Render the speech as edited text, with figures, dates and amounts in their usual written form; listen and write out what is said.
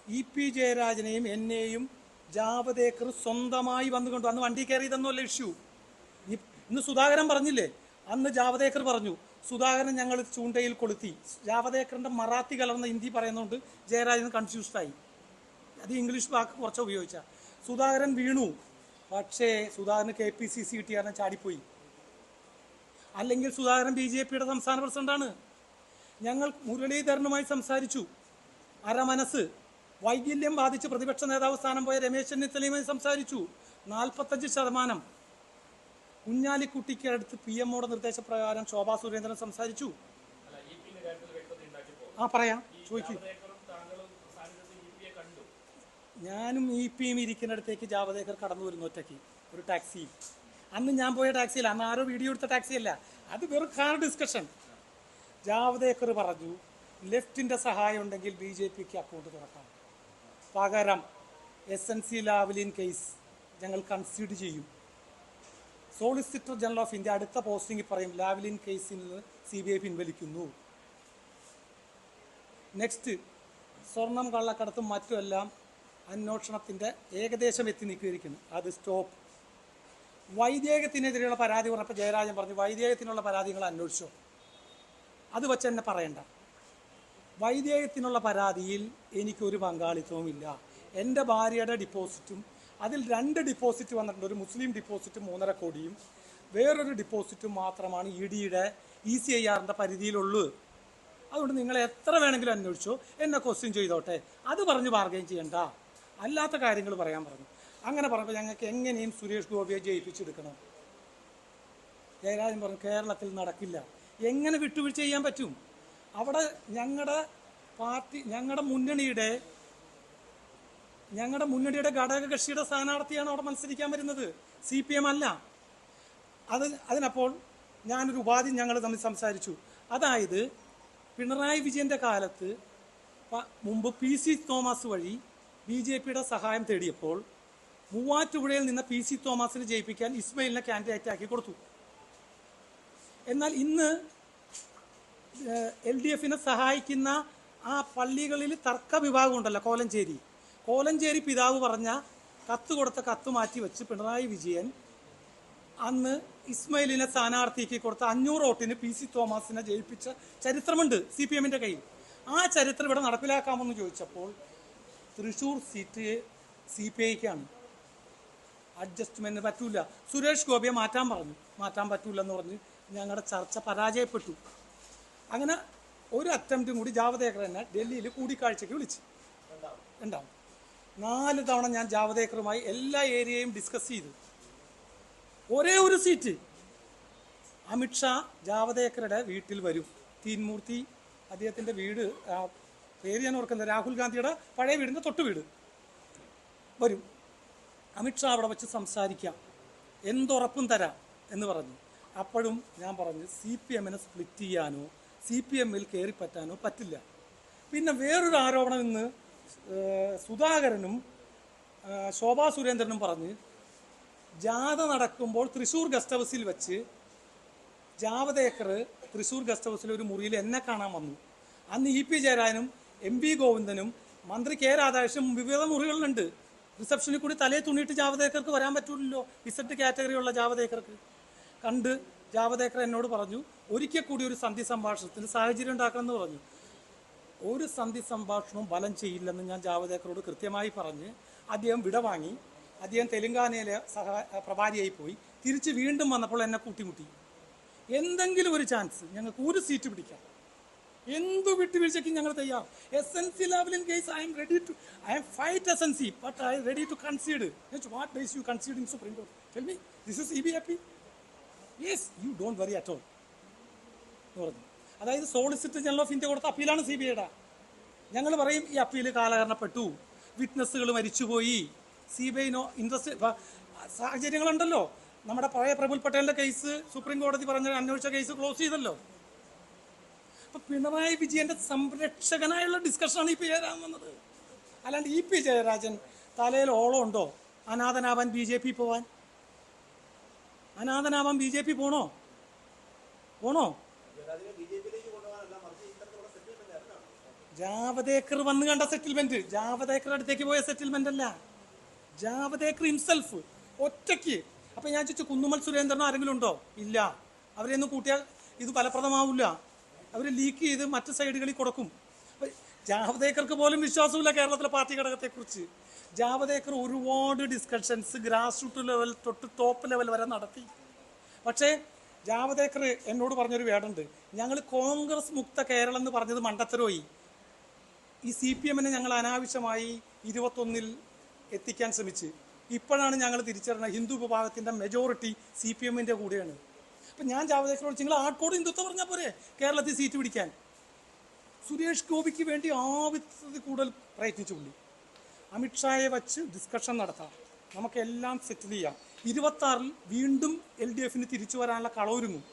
E P ജയരാജനെയും എന്നെയും ജാവദേക്കർ സ്വന്തമായി വന്നുകൊണ്ട് അന്ന് വണ്ടി കയറിയതെന്നല്ല ഇഷ്യൂ. ഇന്ന് സുധാകരൻ പറഞ്ഞില്ലേ, അന്ന് ജാവദേക്കർ പറഞ്ഞു സുധാകരൻ ഞങ്ങൾ ചൂണ്ടയിൽ കൊളുത്തി. ജാവദേക്കറിന്റെ മറാത്തി കലർന്ന ഹിന്ദി പറയുന്നതുകൊണ്ട് ജയരാജൻ കൺഫ്യൂസ്ഡായി. അത് ഇംഗ്ലീഷ് വാക്ക് കുറച്ച് ഉപയോഗിച്ച സുധാകരൻ വീണു. പക്ഷേ സുധാകരന് KPCC കിട്ടിയ കാരണം ചാടിപ്പോയി. അല്ലെങ്കിൽ സുധാകരൻ BJPയുടെ സംസ്ഥാന പ്രസിഡന്റാണ്. ഞങ്ങൾ മുരളീധരനുമായി സംസാരിച്ചു, അരമനസ്. വൈകല്യം ബാധിച്ച് പ്രതിപക്ഷ നേതാവ് സ്ഥാനം പോയ രമേശ് ചെന്നിത്തലയുമായി സംസാരിച്ചു. 45% കുഞ്ഞാലിക്കുട്ടിക്ക് അടുത്ത് PMOയുടെ നിർദ്ദേശപ്രകാരം ശോഭാ സുരേന്ദ്രൻ സംസാരിച്ചു. പറയാം, ചോദിക്കൂ. ഞാനും EPയും ഇരിക്കുന്നിടത്തേക്ക് ജാവദേക്കർ കടന്നു വരുന്നു ഒറ്റയ്ക്ക് ഒരു ടാക്സി. അന്ന് ഞാൻ പോയ ടാക്സിയില്ല, അന്ന് ആരോ വീഡിയോ എടുത്ത ടാക്സിയല്ല, അത് വെറും കാർ ഡിസ്കഷൻ. ജാവദേക്കർ പറഞ്ഞു ലെഫ്റ്റിന്റെ സഹായം ഉണ്ടെങ്കിൽ BJPക്ക് അക്കൗണ്ട് തുറക്കാം, പകരം SNC ലാവ്ലിൻ കേസ് ഞങ്ങൾ കൺസിഡർ ചെയ്യും. സോളിസിറ്റർ ജനറൽ ഓഫ് ഇന്ത്യ അടുത്ത പോസ്റ്റിംഗിൽ പറയും ലാവ്ലിൻ കേസിൽ നിന്ന് CBI പിൻവലിക്കുന്നു. നെക്സ്റ്റ്, സ്വർണം കള്ളക്കടത്തും മറ്റുമെല്ലാം അന്വേഷണത്തിൻ്റെ ഏകദേശം എത്തി നിൽക്കുകയായിരിക്കുന്നു, അത് സ്റ്റോപ്പ്. വൈദേഹത്തിനെതിരെയുള്ള പരാതി പറഞ്ഞപ്പോൾ ജയരാജൻ പറഞ്ഞു വൈദേഹത്തിനുള്ള പരാതികൾ അന്വേഷിച്ചോ, അത് വെച്ച് എന്നെ പറയണ്ട. വൈദേഹത്തിനുള്ള പരാതിയിൽ എനിക്കൊരു പങ്കാളിത്തവുമില്ല. എൻ്റെ ഭാര്യയുടെ ഡിപ്പോസിറ്റും അതിൽ 2 ഡിപ്പോസിറ്റ് വന്നിട്ടുണ്ട്. ഒരു മുസ്ലിം ഡിപ്പോസിറ്റ് 3.5 കോടിയും വേറൊരു ഡിപ്പോസിറ്റും മാത്രമാണ് EDയുടെ ECIRൻ്റെ പരിധിയിലുള്ളൂ. അതുകൊണ്ട് നിങ്ങൾ എത്ര വേണമെങ്കിലും അന്വേഷിച്ചോ, എന്നെ ക്വസ്റ്റ്യൻ ചെയ്തോട്ടെ, അത് പറഞ്ഞ് ബാർഗെയിൻ ചെയ്യണ്ട, അല്ലാത്ത കാര്യങ്ങൾ പറയാൻ പറഞ്ഞു. അങ്ങനെ പറഞ്ഞപ്പോൾ ഞങ്ങൾക്ക് എങ്ങനെയും സുരേഷ് ഗോപിയെ ജയിപ്പിച്ചെടുക്കണം. ജയരാജൻ പറഞ്ഞു കേരളത്തിൽ നടക്കില്ല. എങ്ങനെ വിട്ടുവീഴ്ച ചെയ്യാൻ പറ്റും? അവിടെ ഞങ്ങളുടെ പാർട്ടി, ഞങ്ങളുടെ മുന്നണിയുടെ ഘടകകക്ഷിയുടെ സ്ഥാനാർത്ഥിയാണ് അവിടെ മത്സരിക്കാൻ വരുന്നത്, CPM അല്ല. അതിനപ്പോൾ ഞാനൊരു ഉപാധി ഞങ്ങൾ തമ്മിൽ സംസാരിച്ചു. അതായത് പിണറായി വിജയൻ്റെ കാലത്ത് മുമ്പ് PC തോമസ് വഴി BJPയുടെ സഹായം തേടിയപ്പോൾ മൂവാറ്റുപുഴയിൽ നിന്ന് PC തോമസിനെ ജയിപ്പിക്കാൻ ഇസ്മയിലിനെ കാൻഡിഡേറ്റ് ആക്കി കൊടുത്തു. എന്നാൽ ഇന്ന് LDFനെ സഹായിക്കുന്ന ആ പള്ളികളിൽ തർക്ക വിഭാഗം ഉണ്ടല്ലോ, കോലഞ്ചേരി പിതാവ് പറഞ്ഞ കത്ത് കൊടുത്ത കത്ത് മാറ്റി വെച്ച് പിണറായി വിജയൻ അന്ന് ഇസ്മയിലിനെ സ്ഥാനാർത്ഥിക്ക് കൊടുത്ത 500 വോട്ടിന് PC തോമസിനെ ജയിപ്പിച്ച ചരിത്രമുണ്ട് CPMൻ്റെ കയ്യിൽ. ആ ചരിത്രം ഇവിടെ നടപ്പിലാക്കാമെന്ന് ചോദിച്ചപ്പോൾ തൃശ്ശൂർ സീറ്റ് CPIക്കാണ്. അഡ്ജസ്റ്റ്മെൻറ്റ് പറ്റൂല. സുരേഷ് ഗോപിയെ മാറ്റാൻ പറ്റൂലെന്ന് പറഞ്ഞ് ഞങ്ങളുടെ ചർച്ച പരാജയപ്പെട്ടു. അങ്ങനെ ഒരു അറ്റംപ്റ്റും കൂടി ജാവദേക്കർ തന്നെ ഡൽഹിയിൽ കൂടിക്കാഴ്ചയ്ക്ക് വിളിച്ചു. 4 തവണ ഞാൻ ജാവദേക്കറുമായി എല്ലാ ഏരിയയും ഡിസ്കസ് ചെയ്തു. ഒരേ ഒരു സീറ്റ് അമിത്ഷാ ജാവദേക്കറുടെ വീട്ടിൽ വരും. തീൻമൂർത്തി അദ്ദേഹത്തിൻ്റെ വീട്, പേര് ഞാൻ ഓർക്കുന്നത്, രാഹുൽ ഗാന്ധിയുടെ പഴയ വീടിൻ്റെ തൊട്ട് വീട് വരും. അമിത്ഷാ അവിടെ വെച്ച് സംസാരിക്കാം, എന്തുറപ്പും തരാം എന്ന് പറഞ്ഞു. അപ്പോഴും ഞാൻ പറഞ്ഞു CPMനെ സ്പ്ലിറ്റ് ചെയ്യാനോ CPMൽ കയറിപ്പറ്റാനോ പറ്റില്ല. പിന്നെ വേറൊരു ആരോപണം ഇന്ന് സുധാകരനും ശോഭാ സുരേന്ദ്രനും പറഞ്ഞ് ജാഥ നടക്കുമ്പോൾ തൃശ്ശൂർ ഗസ്റ്റ് ഹൗസിൽ വെച്ച് ജാവദേക്കർ തൃശ്ശൂർ ഗസ്റ്റ് ഹൗസിൽ ഒരു മുറിയിൽ എന്നെ കാണാൻ വന്നു. അന്ന് EP ജയരാജനും MP ഗോവിന്ദനും മന്ത്രി K രാധാകൃഷ്ണനും വിവിധ മുറികളിലുണ്ട്. റിസപ്ഷനിൽ കൂടി തലയെ തുണിയിട്ട് ജാവദേക്കർക്ക് വരാൻ പറ്റൂലല്ലോ, ഇസഡ് കാറ്റഗറിയുള്ള ജാവദേക്കർക്ക്. കണ്ട് ജാവദേക്കർ എന്നോട് പറഞ്ഞു ഒരിക്കൽ കൂടി ഒരു സന്ധി സംഭാഷണത്തിന് സാഹചര്യം ഉണ്ടാക്കണമെന്ന് പറഞ്ഞു. ഒരു സന്ധി സംഭാഷണവും ഫലം ചെയ്യില്ലെന്ന് ഞാൻ ജാവദേക്കറോട് കൃത്യമായി പറഞ്ഞ് അദ്ദേഹം വിടവാങ്ങി. അദ്ദേഹം തെലങ്കാനയിലെ പ്രഭാരിയായി പോയി. തിരിച്ച് വീണ്ടും വന്നപ്പോൾ എന്നെ കൂട്ടിമുട്ടി. എന്തെങ്കിലും ഒരു ചാൻസ് ഞങ്ങൾക്ക് ഒരു സീറ്റ് പിടിക്കാം, എന്തു വിട്ടുവീഴ്ചയ്ക്കും ഞങ്ങൾ തയ്യാർ. SNC Lavalin case I am fight SNC, but I am ready to concede. What base you concede in Supreme Court? Tell me, this is EBAP? Yes, you don't worry at all. അതായത് solicitor general of India കൊടുത്ത അപ്പീലാണ് CBIയുടെ. ഞങ്ങൾ പറയും ഈ appeal കാലഹരണപ്പെട്ടു, വിറ്റ്നസ്സുകൾ മരിച്ചുപോയി, CBI interest സാഹചര്യങ്ങളുണ്ടല്ലോ. നമ്മുടെ പഴയ Praful പട്ടേലിൻ്റെ case supreme കോടതി പറഞ്ഞ അന്വേഷിച്ച കേസ് ക്ലോസ് ചെയ്തല്ലോ. അപ്പം പിണറായി വിജയൻ്റെ സംരക്ഷകനായുള്ള ഡിസ്കഷനാണ് ഇപ്പോൾ ചേരാൻ വന്നത്. അല്ലാണ്ട് EP ജയരാജൻ തലയിൽ ഓളം ഉണ്ടോ അനാഥനാവാൻ BJP പോവാൻ? അനാഥനാവാൻ BJP പോണോ? ജാവദേക്കർ വന്ന് കണ്ട സെറ്റിൽമെന്റ് ജാവദേക്കറുടെ അടുത്തേക്ക് പോയ സെറ്റിൽമെന്റ് അല്ല, ജാവദേക്കർ ഹിംസെൽഫ് ഒറ്റയ്ക്ക്. അപ്പൊ ഞാൻ ചോദിച്ചു, കുന്നുമ്മൽ സുരേന്ദ്രനോ ആരെങ്കിലും ഉണ്ടോ? ഇല്ല. അവരെയൊന്നും കൂട്ടിയാൽ ഇത് ഫലപ്രദമാവില്ല. അവർ ലീക്ക് ചെയ്ത് മറ്റ് സൈഡുകളിൽ കൊടുക്കും. ജാവദേക്കർക്ക് പോലും വിശ്വാസമില്ല കേരളത്തിലെ പാർട്ടി ഘടകത്തെക്കുറിച്ച്. ജാവദേക്കർ ഒരുപാട് ഡിസ്കഷൻസ് ഗ്രാസ് റൂട്ട് ലെവൽ തൊട്ട് ടോപ്പ് ലെവൽ വരെ നടത്തി. പക്ഷേ ജാവദേക്കർ എന്നോട് പറഞ്ഞൊരു വേടുണ്ട്, ഞങ്ങൾ കോൺഗ്രസ് മുക്ത കേരളം എന്ന് പറഞ്ഞത് മണ്ടത്തരമായി. ഈ CPM-നെ ഞങ്ങൾ അനാവശ്യമായി 21-ൽ എത്തിക്കാൻ ശ്രമിച്ച്. ഇപ്പോഴാണ് ഞങ്ങൾ തിരിച്ചറിഞ്ഞത് ഹിന്ദു വിഭാഗത്തിൻ്റെ മെജോറിറ്റി CPM-ന്റെ കൂടെയാണ്. അപ്പം ഞാൻ ജാവദേക്കറോട് നിങ്ങൾ ആർക്കോട് ഹിന്ദുത്വം പറഞ്ഞാൽ പോരെ കേരളത്തിൽ സീറ്റ് പിടിക്കാൻ. സുരേഷ് ഗോപിക്ക് വേണ്ടി ആവശ്യത്തിൽ കൂടുതൽ പ്രയത്നിച്ചു പുള്ളി. അമിത്ഷായെ വച്ച് ഡിസ്കഷൻ നടത്താം, നമുക്കെല്ലാം സെറ്റിൽ ചെയ്യാം. 26-ൽ വീണ്ടും LDF-ന് തിരിച്ചു വരാനുള്ള കളവൊരുങ്ങും.